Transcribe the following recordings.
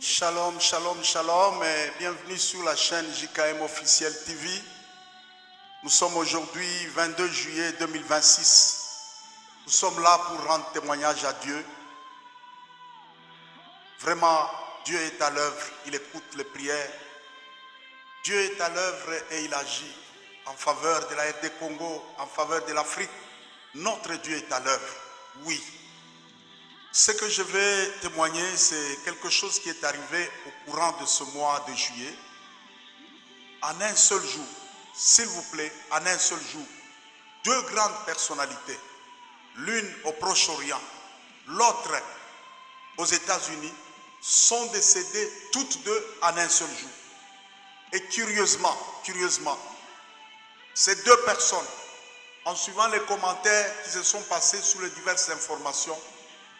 Shalom, shalom, shalom et bienvenue sur la chaîne JKM Officiel TV. Nous sommes aujourd'hui 22 juillet 2026. Nous sommes là pour rendre témoignage à Dieu. Vraiment, Dieu est à l'œuvre, il écoute les prières. Dieu est à l'œuvre et il agit en faveur de la RD Congo, en faveur de l'Afrique. Notre Dieu est à l'œuvre, oui. Ce que je vais témoigner, c'est quelque chose qui est arrivé au courant de ce mois de juillet. En un seul jour, s'il vous plaît, en un seul jour, deux grandes personnalités, l'une au Proche-Orient, l'autre aux États-Unis, sont décédées toutes deux en un seul jour. Et curieusement, ces deux personnes, en suivant les commentaires qui se sont passés sur les diverses informations,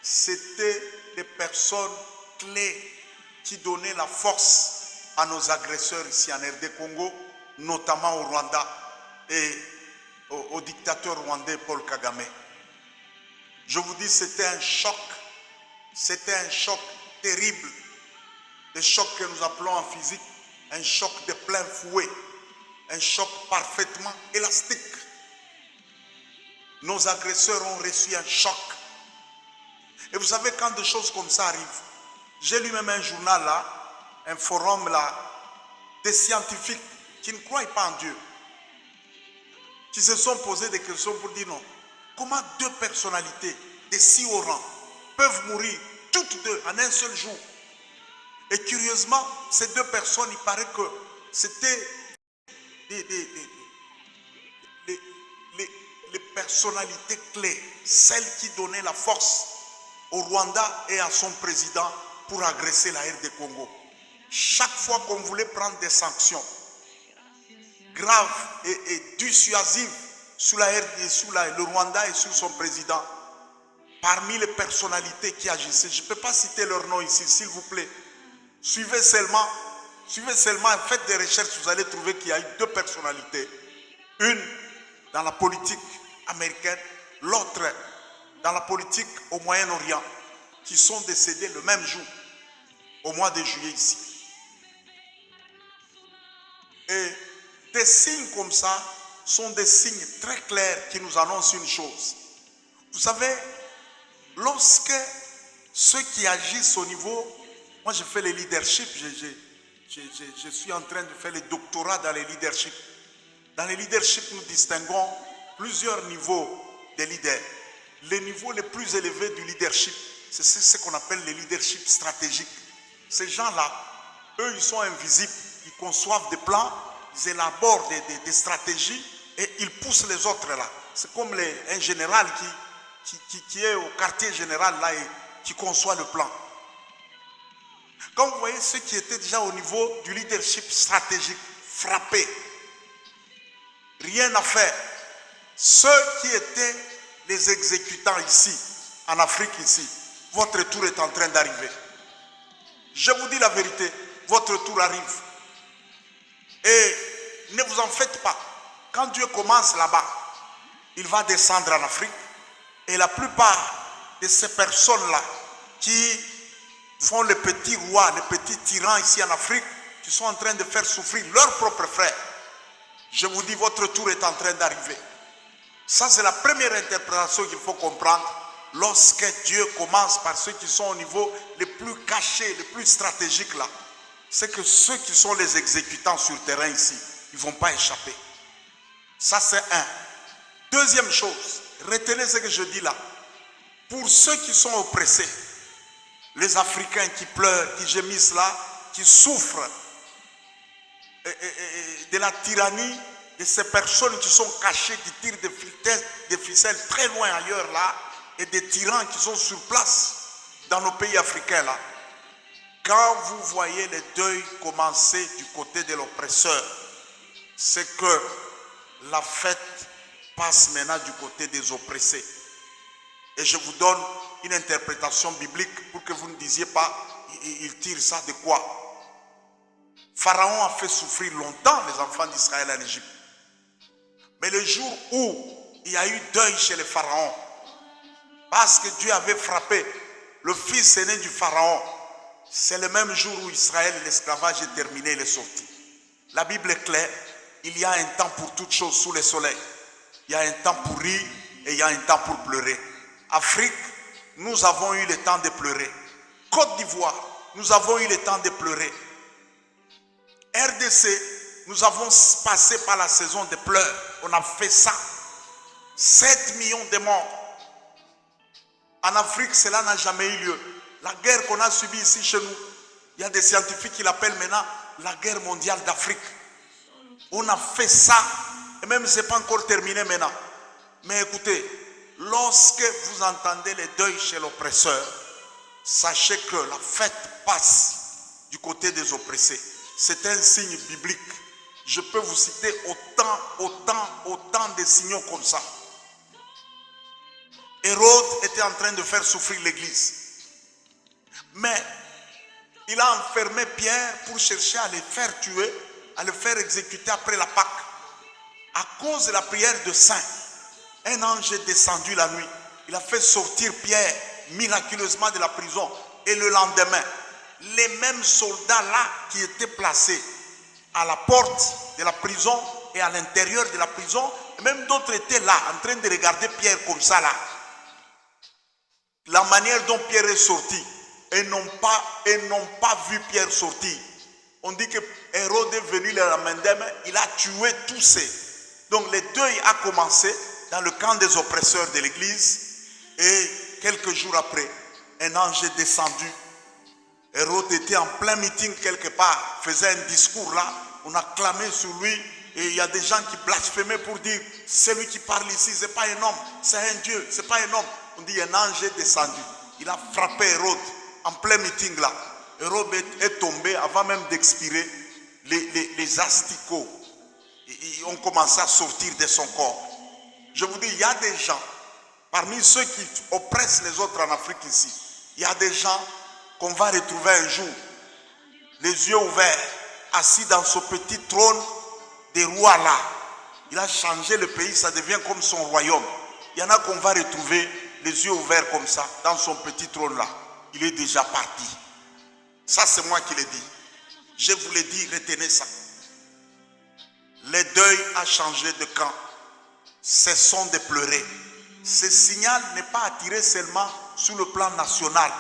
c'était des personnes clés qui donnaient la force à nos agresseurs ici en RD Congo, notamment au Rwanda et au dictateur rwandais Paul Kagame. Je vous dis, c'était un choc terrible, le choc que nous appelons en physique un choc de plein fouet, un choc parfaitement élastique. Nos agresseurs ont reçu un choc. Et vous savez, quand des choses comme ça arrivent, j'ai lu même un journal là, un forum là, des scientifiques qui ne croient pas en Dieu, qui se sont posés des questions pour dire non. Comment deux personnalités de si haut rang peuvent mourir toutes deux en un seul jour? Et curieusement, ces deux personnes, il paraît que c'était les personnalités clés, celles qui donnaient la force au Rwanda et à son président pour agresser la RD Congo. Chaque fois qu'on voulait prendre des sanctions graves et dissuasives sur le Rwanda et sur son président, parmi les personnalités qui agissaient, je ne peux pas citer leur nom ici, s'il vous plaît. Suivez seulement, faites des recherches, vous allez trouver qu'il y a eu deux personnalités. Une dans la politique américaine, l'autre dans la politique au Moyen-Orient, qui sont décédés le même jour, au mois de juillet ici. Et des signes comme ça sont des signes très clairs qui nous annoncent une chose. Vous savez, lorsque ceux qui agissent au niveau, moi je fais le leadership, je suis en train de faire le doctorat dans le leadership. Dans le leadership, nous distinguons plusieurs niveaux de leaders. Le niveau le plus élevé du leadership, c'est ce qu'on appelle le leadership stratégique. Ces gens-là, eux, ils sont invisibles. Ils conçoivent des plans, ils élaborent des stratégies et ils poussent les autres là. C'est comme un général qui est au quartier général là et qui conçoit le plan. Quand vous voyez ceux qui étaient déjà au niveau du leadership stratégique, frappés, rien à faire. Ceux qui étaient les exécutants ici, en Afrique ici, votre tour est en train d'arriver. Je vous dis la vérité, votre tour arrive. Et ne vous en faites pas. Quand Dieu commence là-bas, il va descendre en Afrique. Et la plupart de ces personnes-là qui font les petits rois, les petits tyrans ici en Afrique, qui sont en train de faire souffrir leurs propres frères, je vous dis, votre tour est en train d'arriver. Ça, c'est la première interprétation qu'il faut comprendre lorsque Dieu commence par ceux qui sont au niveau les plus cachés, les plus stratégiques là. C'est que ceux qui sont les exécutants sur terrain ici, ils ne vont pas échapper. Ça, c'est un. Deuxième chose, retenez ce que je dis là. Pour ceux qui sont oppressés, les Africains qui pleurent, qui gémissent là, qui souffrent de la tyrannie de ces personnes qui sont cachées, qui tirent des ficelles très loin ailleurs là, et des tyrans qui sont sur place dans nos pays africains là. Quand vous voyez les deuils commencer du côté de l'oppresseur, c'est que la fête passe maintenant du côté des oppressés. Et je vous donne une interprétation biblique pour que vous ne disiez pas, il tire ça de quoi? Pharaon a fait souffrir longtemps les enfants d'Israël en Égypte. Mais le jour où il y a eu deuil chez les pharaons, parce que Dieu avait frappé le fils aîné du pharaon, c'est le même jour où Israël, l'esclavage est terminé, il est sorti. La Bible est claire, il y a un temps pour toutes choses sous le soleil. Il y a un temps pour rire et il y a un temps pour pleurer. Afrique, nous avons eu le temps de pleurer. Côte d'Ivoire, nous avons eu le temps de pleurer. RDC, nous avons passé par la saison des pleurs. On a fait ça. 7 millions de morts. En Afrique, cela n'a jamais eu lieu. La guerre qu'on a subie ici chez nous, il y a des scientifiques qui l'appellent maintenant la guerre mondiale d'Afrique. On a fait ça, et même ce n'est pas encore terminé maintenant. Mais écoutez, lorsque vous entendez les deuils chez l'oppresseur, sachez que la fête passe du côté des oppressés. C'est un signe biblique. Je peux vous citer autant de signaux comme ça. Hérode était en train de faire souffrir l'église. Mais il a enfermé Pierre pour chercher à le faire tuer, à le faire exécuter après la Pâque. À cause de la prière de saint, un ange est descendu la nuit. Il a fait sortir Pierre miraculeusement de la prison. Et le lendemain, les mêmes soldats là qui étaient placés à la porte de la prison et à l'intérieur de la prison, et même d'autres étaient là en train de regarder Pierre comme ça là. La manière dont Pierre est sorti, et n'ont pas vu Pierre sortir. On dit que Hérode est venu le lendemain, il a tué tous ces. Donc le deuil a commencé dans le camp des oppresseurs de l'église, et quelques jours après, un ange est descendu. Hérode était en plein meeting quelque part, faisait un discours là, on a clamé sur lui, et il y a des gens qui blasphémaient pour dire, celui qui parle ici, ce n'est pas un homme, c'est un Dieu, ce n'est pas un homme. On dit, un ange est descendu, il a frappé Hérode, en plein meeting là. Hérode est tombé avant même d'expirer, les asticots ont commencé à sortir de son corps. Je vous dis, il y a des gens, parmi ceux qui oppressent les autres en Afrique ici, il y a des gens qu'on va retrouver un jour, les yeux ouverts, assis dans ce petit trône des rois là. Il a changé le pays, ça devient comme son royaume. Il y en a qu'on va retrouver les yeux ouverts comme ça, dans son petit trône là. Il est déjà parti. Ça, c'est moi qui l'ai dit. Je vous l'ai dit, retenez ça. Le deuil a changé de camp. Cessons de pleurer. Ce signal n'est pas attiré seulement sur le plan national,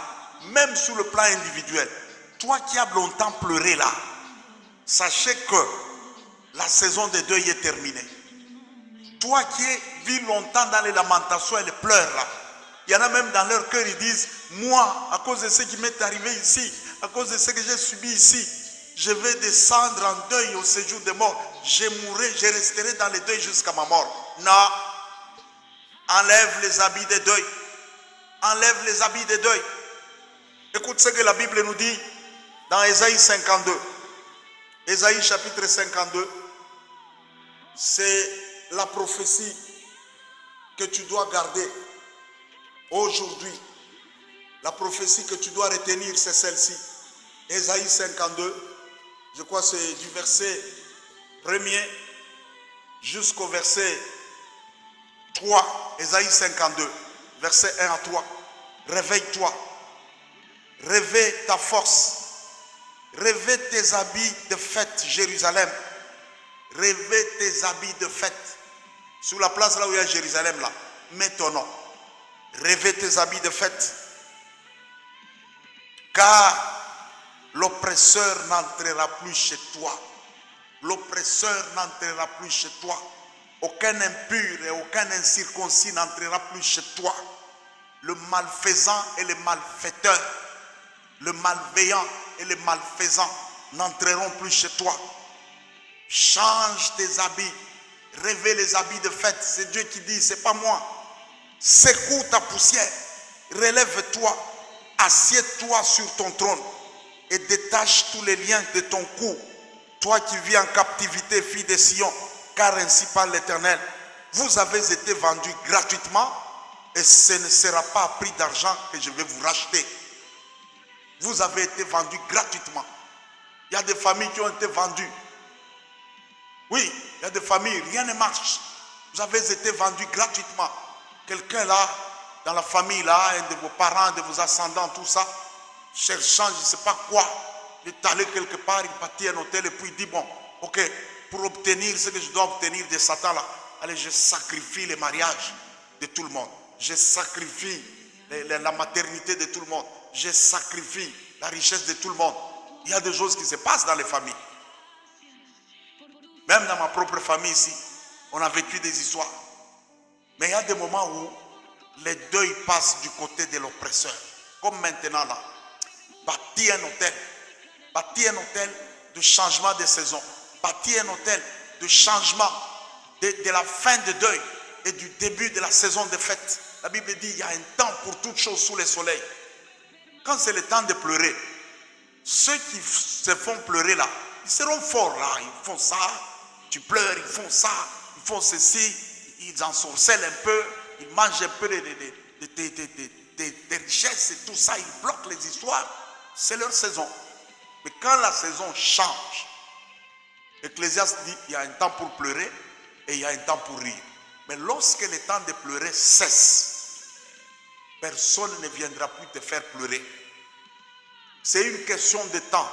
même sur le plan individuel. Toi qui as longtemps pleuré là, sachez que la saison de deuil est terminée. Toi qui vis longtemps dans les lamentations et les pleurs là, il y en a même dans leur cœur, ils disent, moi, à cause de ce qui m'est arrivé ici, à cause de ce que j'ai subi ici, je vais descendre en deuil au séjour des morts. Je mourrai, je resterai dans le deuil jusqu'à ma mort. Non. Enlève les habits de deuil. Enlève les habits de deuil. Écoute ce que la Bible nous dit dans Ésaïe 52. Ésaïe chapitre 52, c'est la prophétie que tu dois garder aujourd'hui. La prophétie que tu dois retenir, c'est celle-ci. Ésaïe 52, je crois que c'est du verset 1er jusqu'au verset 3. Ésaïe 52, verset 1 à 3. Réveille-toi. Réveille ta force. Réveille tes habits de fête, Jérusalem. Réveille tes habits de fête. Sur la place là où il y a Jérusalem, là, mets ton nom. Réveille tes habits de fête. Car l'oppresseur n'entrera plus chez toi. L'oppresseur n'entrera plus chez toi. Aucun impur et aucun incirconcis n'entrera plus chez toi. Le malfaisant et le malfaiteur, le malveillant et le malfaisant n'entreront plus chez toi. Change tes habits. Réveille les habits de fête. C'est Dieu qui dit, c'est pas moi. Secoue ta poussière. Relève-toi. Assieds-toi sur ton trône et détache tous les liens de ton cou. Toi qui vis en captivité, fille de Sion, car ainsi parle l'Éternel. Vous avez été vendus gratuitement et ce ne sera pas à prix d'argent que je vais vous racheter. Vous avez été vendus gratuitement. Il y a des familles qui ont été vendues. Oui, il y a des familles, rien ne marche. Vous avez été vendus gratuitement. Quelqu'un là, dans la famille là, un de vos parents, de vos ascendants, tout ça, cherchant je ne sais pas quoi, il est allé quelque part, il bâtit un hôtel et puis il dit, bon, ok, pour obtenir ce que je dois obtenir de Satan là, allez, je sacrifie les mariages de tout le monde. Je sacrifie la maternité de tout le monde. Je sacrifie la richesse de tout le monde. Il y a des choses qui se passent dans les familles. Même dans ma propre famille ici, on a vécu des histoires. Mais il y a des moments où les deuils passent du côté de l'oppresseur. Comme maintenant là. Bâtir un hôtel de changement de saison. Bâtir un hôtel de changement de la fin de deuil et du début de la saison de fête. La Bible dit il y a un temps pour toutes choses sous le soleil. Quand c'est le temps de pleurer, ceux qui se font pleurer là, ils seront forts là. Ils font ça, tu pleures, ils font ça, ils font ceci, ils ensorcellent un peu, ils mangent un peu des richesses et tout ça, ils bloquent les histoires. C'est leur saison. Mais quand la saison change, Ecclésiaste dit il y a un temps pour pleurer et il y a un temps pour rire. Mais lorsque le temps de pleurer cesse, personne ne viendra plus te faire pleurer. C'est une question de temps.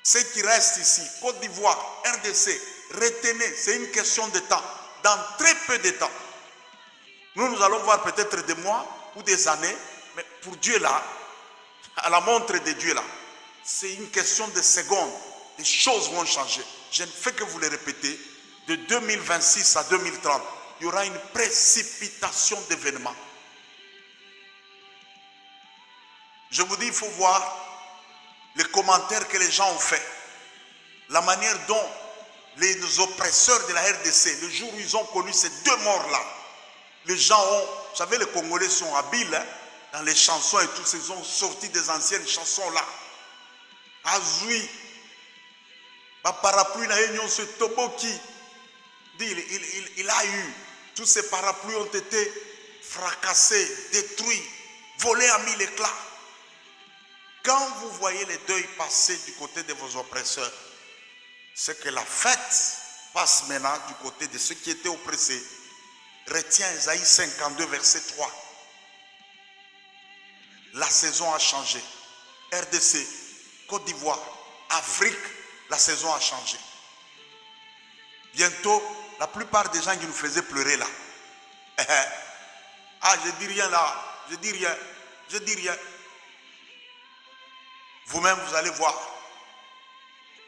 Ceux qui restent ici, Côte d'Ivoire, RDC, retenez, c'est une question de temps. Dans très peu de temps. Nous allons voir peut-être des mois ou des années, mais pour Dieu là, à la montre de Dieu là, c'est une question de secondes. Les choses vont changer. Je ne fais que vous le répéter. De 2026 à 2030, il y aura une précipitation d'événements. Je vous dis, il faut voir les commentaires que les gens ont fait. La manière dont les oppresseurs de la RDC, le jour où ils ont connu ces deux morts-là, les gens ont, vous savez, les Congolais sont habiles hein, dans les chansons et tous, ils ont sorti des anciennes chansons-là. Azoui, parapluie na union se toboki. Il a eu, tous ces parapluies ont été fracassés, détruits, volés à mille éclats. Quand vous voyez les deuils passer du côté de vos oppresseurs, c'est que la fête passe maintenant du côté de ceux qui étaient oppressés. Retiens Isaïe 52, verset 3. La saison a changé. RDC, Côte d'Ivoire, Afrique, la saison a changé. Bientôt, la plupart des gens qui nous faisaient pleurer là. Ah, je dis rien là, je dis rien. Vous-même, vous allez voir.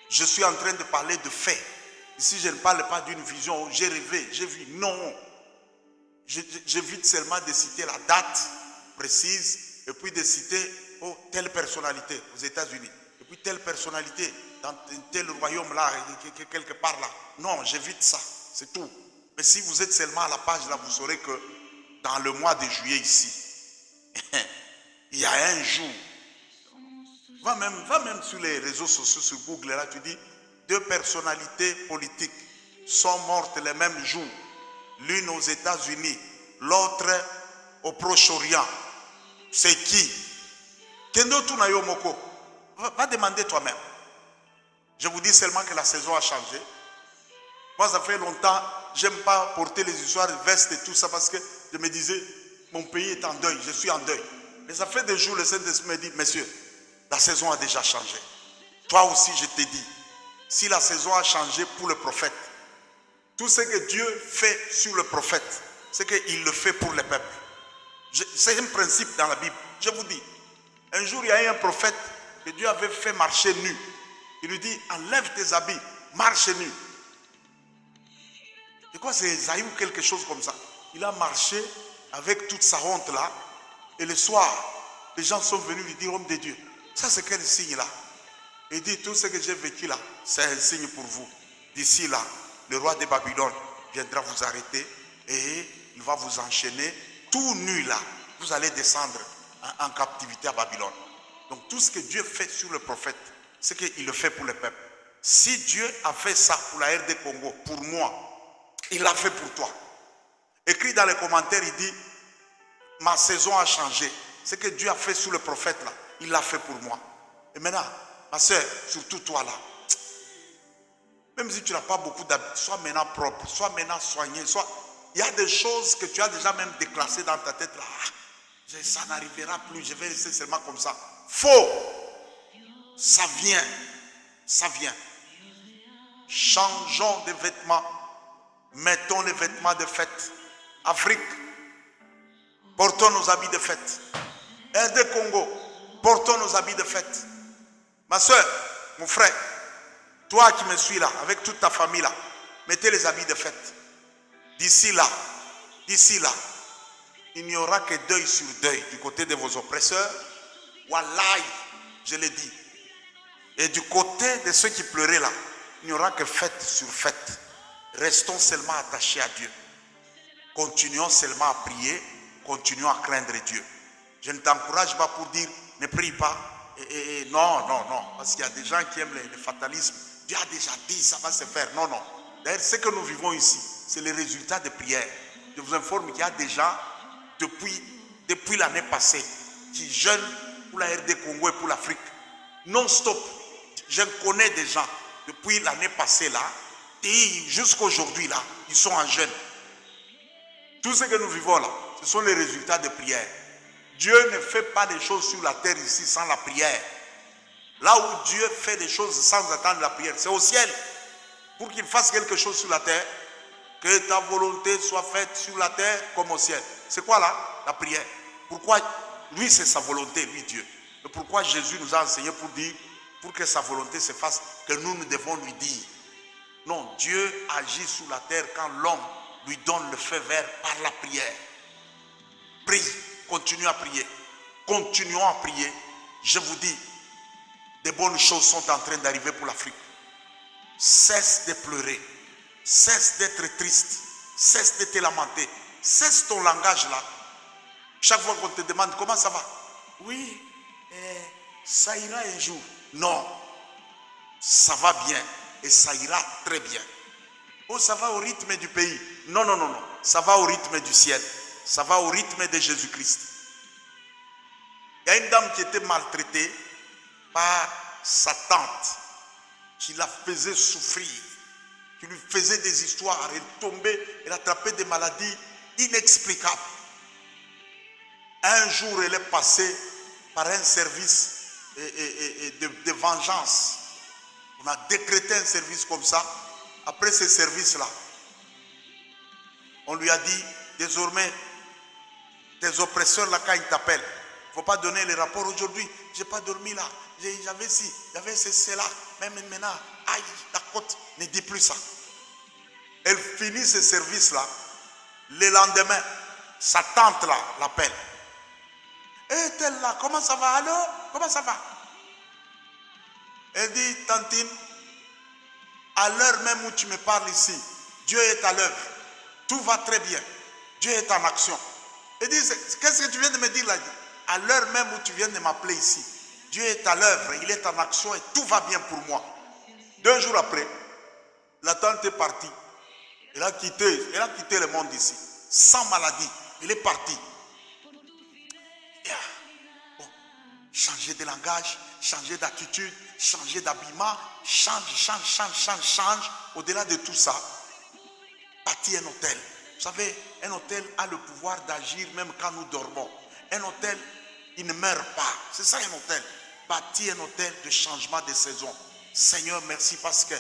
Je suis en train de parler de faits. Ici, je ne parle pas d'une vision, j'ai rêvé, j'ai vu. Non. J'évite seulement de citer la date précise et puis de citer telle personnalité aux États-Unis. Et puis telle personnalité dans tel royaume là, quelque part là. Non, j'évite ça, c'est tout. Mais si vous êtes seulement à la page là, vous saurez que dans le mois de juillet ici, il y a un jour. Va même sur les réseaux sociaux, sur Google, là, tu dis, deux personnalités politiques sont mortes le même jour. L'une aux États-Unis, l'autre au Proche-Orient. C'est qui? Kendo Tunayo Moko. Va demander toi-même. Je vous dis seulement que la saison a changé. Moi, ça fait longtemps, j'aime pas porter les histoires de veste et tout ça parce que je me disais, mon pays est en deuil, je suis en deuil. Mais ça fait des jours, le Saint-Esprit me dit, messieurs, la saison a déjà changé. Toi aussi, je t'ai dit, si la saison a changé pour le prophète, tout ce que Dieu fait sur le prophète, c'est qu'il le fait pour le peuple. C'est un principe dans la Bible. Je vous dis, un jour, il y a eu un prophète que Dieu avait fait marcher nu. Il lui dit, enlève tes habits, marche nu. C'est quoi, c'est Esaïe ou quelque chose comme ça? Il a marché avec toute sa honte là. Et le soir, les gens sont venus lui dire, homme de Dieu, ça c'est quel signe là? Il dit, tout ce que j'ai vécu là, c'est un signe pour vous. D'ici là, le roi de Babylone viendra vous arrêter et il va vous enchaîner. Tout nu là, vous allez descendre en captivité à Babylone. Donc tout ce que Dieu fait sur le prophète, c'est qu'il le fait pour le peuple. Si Dieu a fait ça pour la RD Congo, pour moi, il l'a fait pour toi. Écrit dans les commentaires, il dit, ma saison a changé. Ce que Dieu a fait sur le prophète là, il l'a fait pour moi. Et maintenant, ma soeur, surtout toi là, même si tu n'as pas beaucoup d'habitude, sois maintenant propre, sois maintenant soigné, il y a des choses que tu as déjà même déclassées dans ta tête là. Ça n'arrivera plus, je vais rester seulement comme ça. Faux. Ça vient. Ça vient. Changeons de vêtements. Mettons les vêtements de fête. Afrique, portons nos habits de fête. RD Congo, portons nos habits de fête. Ma soeur, mon frère, toi qui me suis là, avec toute ta famille là, mettez les habits de fête. D'ici là, il n'y aura que deuil sur deuil du côté de vos oppresseurs. Wallahi, je l'ai dit. Et du côté de ceux qui pleuraient là, il n'y aura que fête sur fête. Restons seulement attachés à Dieu. Continuons seulement à prier, continuons à craindre Dieu. Je ne t'encourage pas pour dire, ne prie pas. Non, parce qu'il y a des gens qui aiment le fatalisme. Dieu a déjà dit, ça va se faire. Non. D'ailleurs, ce que nous vivons ici, c'est le résultat des prières. Je vous informe qu'il y a des gens, depuis l'année passée, qui jeûnent pour la RD Congo et pour l'Afrique. Non-stop. Je connais des gens, depuis l'année passée là, et jusqu'à aujourd'hui là, ils sont en jeûne. Tout ce que nous vivons là, ce sont les résultats de prières. Dieu ne fait pas des choses sur la terre ici sans la prière. Là où Dieu fait des choses sans attendre la prière, c'est au ciel. Pour qu'il fasse quelque chose sur la terre, que ta volonté soit faite sur la terre comme au ciel. C'est quoi là? La prière. Pourquoi? Lui, c'est sa volonté, lui Dieu. Et pourquoi Jésus nous a enseigné pour dire, pour que sa volonté se fasse, que nous devons lui dire. Non, Dieu agit sur la terre quand l'homme lui donne le feu vert par la prière. Prie, continue à prier. Continuons à prier. Je vous dis, des bonnes choses sont en train d'arriver pour l'Afrique. Cesse de pleurer. Cesse d'être triste. Cesse de te lamenter. Cesse ton langage là. Chaque fois qu'on te demande comment ça va. Oui, ça ira un jour. Non, ça va bien et ça ira très bien. Oh, ça va au rythme du pays. Non. Ça va au rythme du ciel. Ça va au rythme de Jésus-Christ. Il y a une dame qui était maltraitée par sa tante qui la faisait souffrir, qui lui faisait des histoires. Elle tombait, elle attrapait des maladies inexplicables. Un jour, elle est passée par un service de vengeance. On a décrété un service comme ça. Après ce service-là, on lui a dit, désormais, tes oppresseurs là, quand ils t'appellent, il ne faut pas donner les rapports aujourd'hui. Je n'ai pas dormi là, j'avais ci, j'avais cela. Même maintenant, aïe, la côte, ne dit plus ça. Elle finit ce service-là. Le lendemain, sa tante là l'appelle. Et elle là, comment ça va? Allô? Comment ça va? Elle dit, tantine, à l'heure même où tu me parles ici, Dieu est à l'œuvre. Tout va très bien. Dieu est en action. Elle dit, qu'est-ce que tu viens de me dire là? À l'heure même où tu viens de m'appeler ici, Dieu est à l'œuvre, il est en action et tout va bien pour moi. 2 jours après, la tante est partie. Elle a quitté le monde ici. Sans maladie. Elle est partie. Bon, changer de langage, changer d'attitude, changer d'habillement, change. Au-delà de tout ça, bâtir un hôtel. Vous savez, un hôtel a le pouvoir d'agir même quand nous dormons. Un hôtel, il ne meurt pas. C'est ça un hôtel. Bâtir un hôtel de changement de saison. Seigneur, merci parce que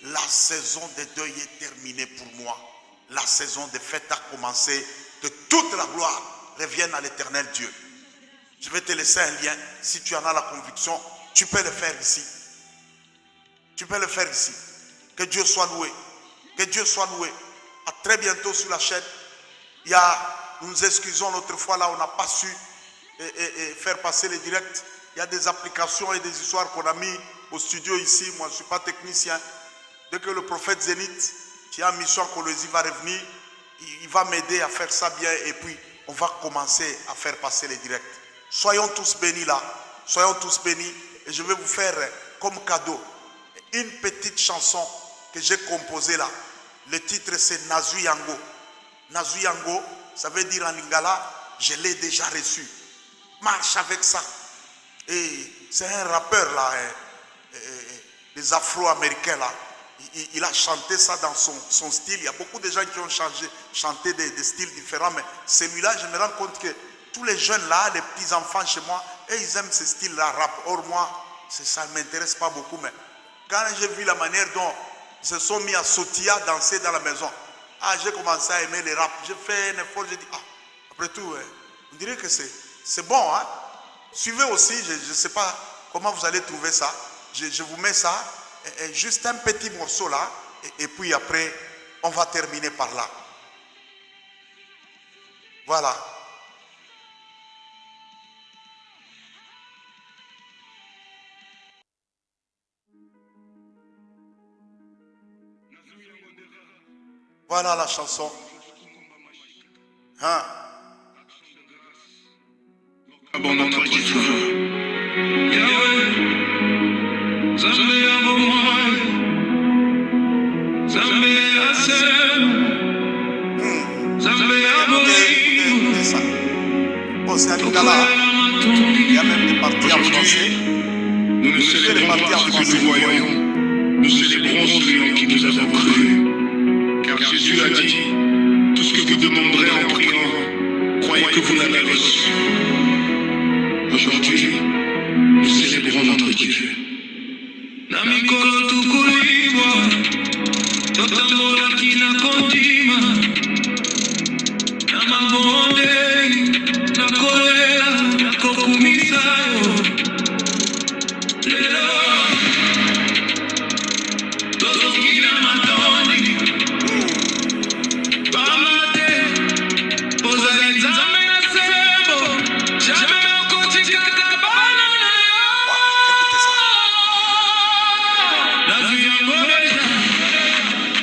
la saison de deuil est terminée pour moi. La saison de fête a commencé. Que toute la gloire revienne à l'éternel Dieu. Je vais te laisser un lien. Si tu en as la conviction, tu peux le faire ici. Tu peux le faire ici. Que Dieu soit loué. Que Dieu soit loué. À très bientôt sur la chaîne. Nous nous excusons l'autre fois là, on n'a pas su faire passer les directs. Il y a des applications et des histoires qu'on a mis au studio ici. Moi, je ne suis pas technicien. Dès que le prophète Zénith, qui a en mission à Colosie, va revenir, il va m'aider à faire ça bien et puis on va commencer à faire passer les directs. Soyons tous bénis là. Soyons tous bénis. Et je vais vous faire comme cadeau une petite chanson que j'ai composée là. Le titre c'est Nazu Yango. Nazu Yango, ça veut dire en lingala, je l'ai déjà reçu. Marche avec ça. Et c'est un rappeur là, les Afro-Américains là. Il a chanté ça dans son style. Il y a beaucoup de gens qui ont chanté des styles différents. Mais celui-là, je me rends compte que tous les jeunes là, les petits-enfants chez moi, Et ils aiment ce style-là, rap. Or, moi, ça ne m'intéresse pas beaucoup. Mais quand j'ai vu la manière dont ils se sont mis à sautiller, à danser dans la maison, j'ai commencé à aimer les rap. J'ai fait un effort, j'ai dit, après tout, on dirait que c'est bon. Hein? Suivez aussi, je ne sais pas comment vous allez trouver ça. Je vous mets ça, juste un petit morceau là, et puis après, on va terminer par là. Voilà. Voilà la chanson. Hein? Écoutez ça. Bon, c'est un Lingala. Il y a même des parties en français. Nous ne célébrons pas ce que nous voyons. Nous célébrons celui en qui nous avons cru. Car Jésus a dit, tout ce que vous demanderez en priant, croyez que vous l'avez reçu. Aujourd'hui, nous célébrons notre Dieu. Namikolo tukuliwa, totambola kina kondima, namabonde, nakolela, nakokumisayo. Lelo, tozongila matoni, bamate, pozali nzambe na sembo, jamais okotika kabana na yo.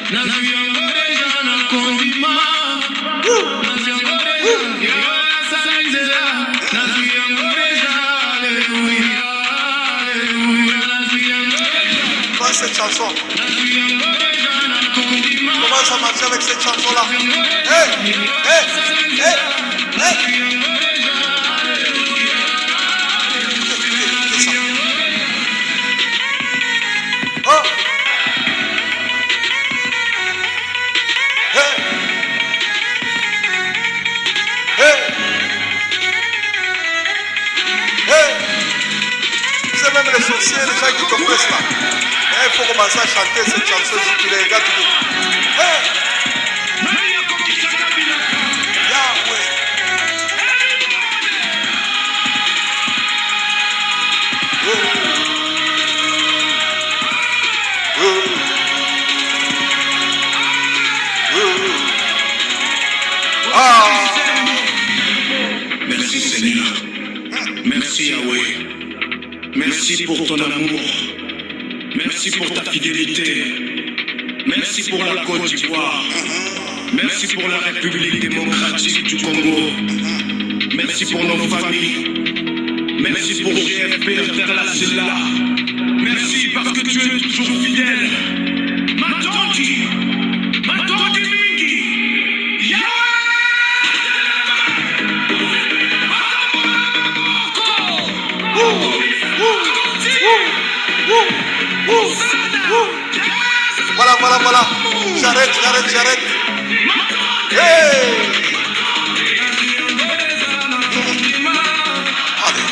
Nazuyangoreja na kondima, nazuyangoreja, yasanzela, nazuyangoreja, alléluia, alléluia, nazuyangoreja. Quoi cette chanson? Nazuyangoreja na kondima. Comment ça marche avec cette chanson-là? Hey, hey, hey, hey. Nazuyangoreja, alléluia, Écoutez ça. Oh. Hey. Hey. Hey. C'est même les sorciers, les gens qui te pressent là. Il faut commencer à chanter cette chanson si tu les regardes. Hey. Yahweh. Merci Seigneur. Merci Yahweh. Merci pour ton amour. Merci pour ta fidélité. Merci pour la Côte d'Ivoire. Merci pour la République démocratique du Congo. Merci pour nos familles. Merci pour GFP International. Merci parce que tu es toujours fidèle. Matondi Mingi. Yahweh. Voilà. J'arrête. Hey. Allez.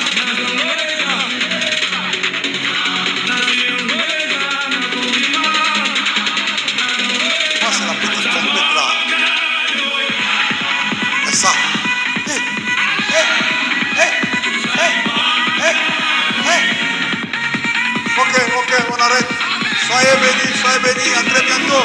Moi, c'est la petite complète là. C'est ça. Hey. Ok, on arrête. Soyez bénis, à très bientôt.